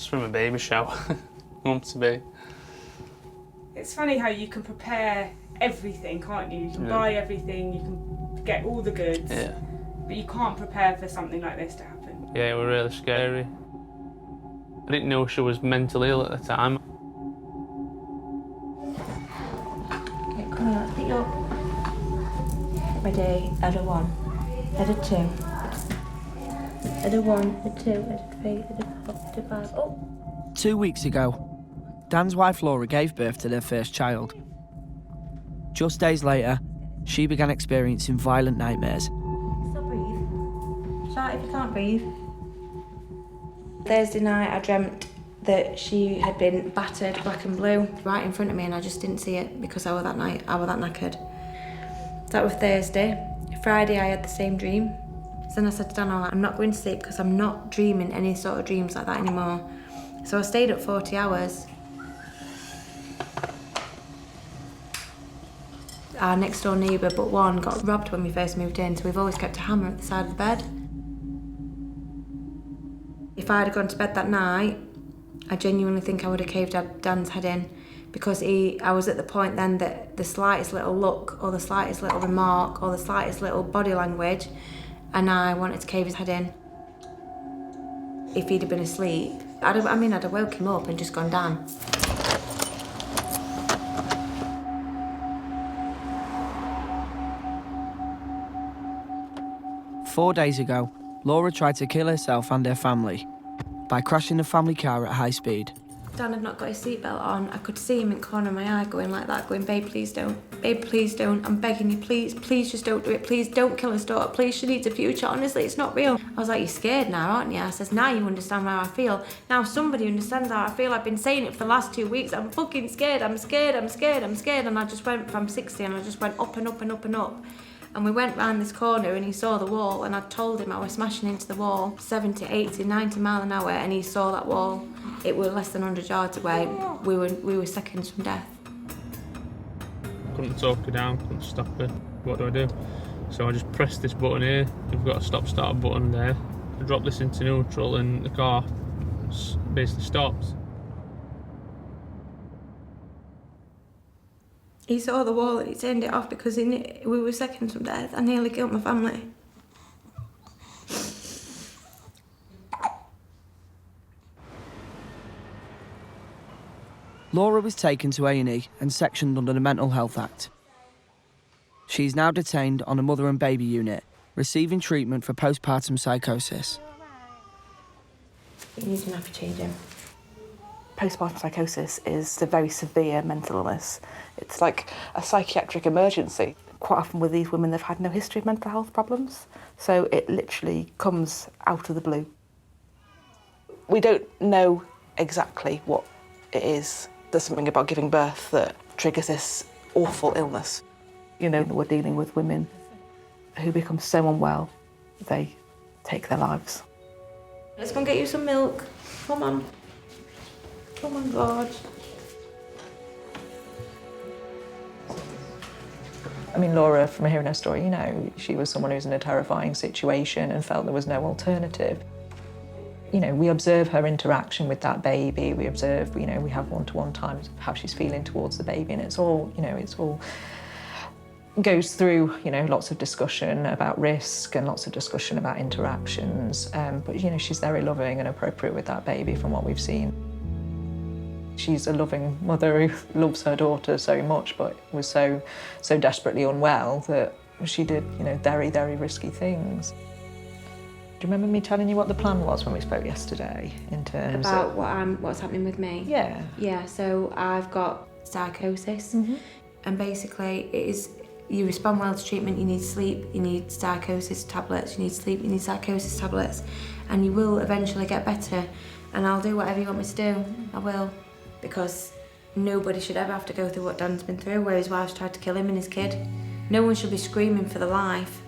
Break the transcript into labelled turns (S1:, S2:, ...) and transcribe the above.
S1: It's from a baby shower. Want to be.
S2: It's funny how you can prepare everything, can't you? You can buy everything, you can get all the goods, but you can't prepare for something like this to happen.
S1: Yeah, it was really scary. I didn't know she was mentally ill at the time.
S3: Okay, come on, pick you up. Ready, header 1, header 2, header 1, header 2, header 3, header 4, header 5, oh!
S4: 2 weeks ago, Dan's wife Laura gave birth to their first child. Just days later, she began experiencing violent nightmares.
S3: Still breathe. Shout if you can't breathe. Thursday night I dreamt that she had been battered black and blue right in front of me, and I just didn't see it because I was that knackered. That was Thursday. Friday I had the same dream. So then I said to Dan, I'm not going to sleep because I'm not dreaming any sort of dreams like that anymore. So I stayed up 40 hours. Our next door neighbour, but one, got robbed when we first moved in, so we've always kept a hammer at the side of the bed. If I had gone to bed that night, I genuinely think I would have caved Dan's head in, because I was at the point then that the slightest little look or the slightest little remark or the slightest little body language, and I wanted to cave his head in. If he'd have been asleep, I'd have woke him up and just gone down.
S4: Four days ago, Laura tried to kill herself and her family by crashing the family car at high speed.
S3: Dan had not got his seatbelt on. I could see him in the corner of my eye going like that, going, babe, please don't. Babe, please don't. I'm begging you, please just don't do it. Please don't kill his daughter. Please, she needs a future. Honestly, it's not real. I was like, you're scared now, aren't you? I says, now you understand how I feel. Now somebody understands how I feel. I've been saying it for the last 2 weeks. I'm fucking scared. I'm scared. I'm scared. I'm scared. And I just went from 60 and I just went up and up and up and up. And we went round this corner and he saw the wall, and I told him I was smashing into the wall 70, 80, 90 mile an hour, and he saw that wall. It was less than 100 yards away. We were seconds from death.
S1: Couldn't talk her down, couldn't stop her. What do? So I just pressed this button here. You've got a stop-start button there. I dropped this into neutral and the car basically stopped.
S3: He saw the wall and he turned it off because we were seconds from death. I nearly killed my family.
S4: Laura was taken to A&E and sectioned under the Mental Health Act. She's now detained on a mother and baby unit, receiving treatment for postpartum psychosis.
S3: You need to nappy change him.
S5: Postpartum psychosis is a very severe mental illness. It's like a psychiatric emergency. Quite often with these women, they've had no history of mental health problems, so it literally comes out of the blue. We don't know exactly what it is. There's something about giving birth that triggers this awful illness. You know, we're dealing with women who become so unwell, they take their lives.
S3: Let's go and get you some milk. Come on. Oh my God.
S6: I mean, Laura, from hearing her story, you know, she was someone who was in a terrifying situation and felt there was no alternative. You know, we observe her interaction with that baby. We observe, you know, we have one-to-one times of how she's feeling towards the baby, and it's all, you know, it's all goes through, you know, lots of discussion about risk and lots of discussion about interactions. But, you know, she's very loving and appropriate with that baby from what we've seen. She's a loving mother who loves her daughter so much, but was so desperately unwell that she did, you know, very, very risky things. Do you remember me telling you what the plan was when we spoke yesterday in terms
S3: about
S6: of...
S3: what's happening with me?
S6: Yeah.
S3: Yeah, so I've got psychosis, and basically it is, you respond well to treatment, you need sleep, you need psychosis tablets, you need sleep, you need psychosis tablets, and you will eventually get better, and I'll do whatever you want me to do, I will. Because nobody should ever have to go through what Dan's been through, where his wife's tried to kill him and his kid. No one should be screaming for their life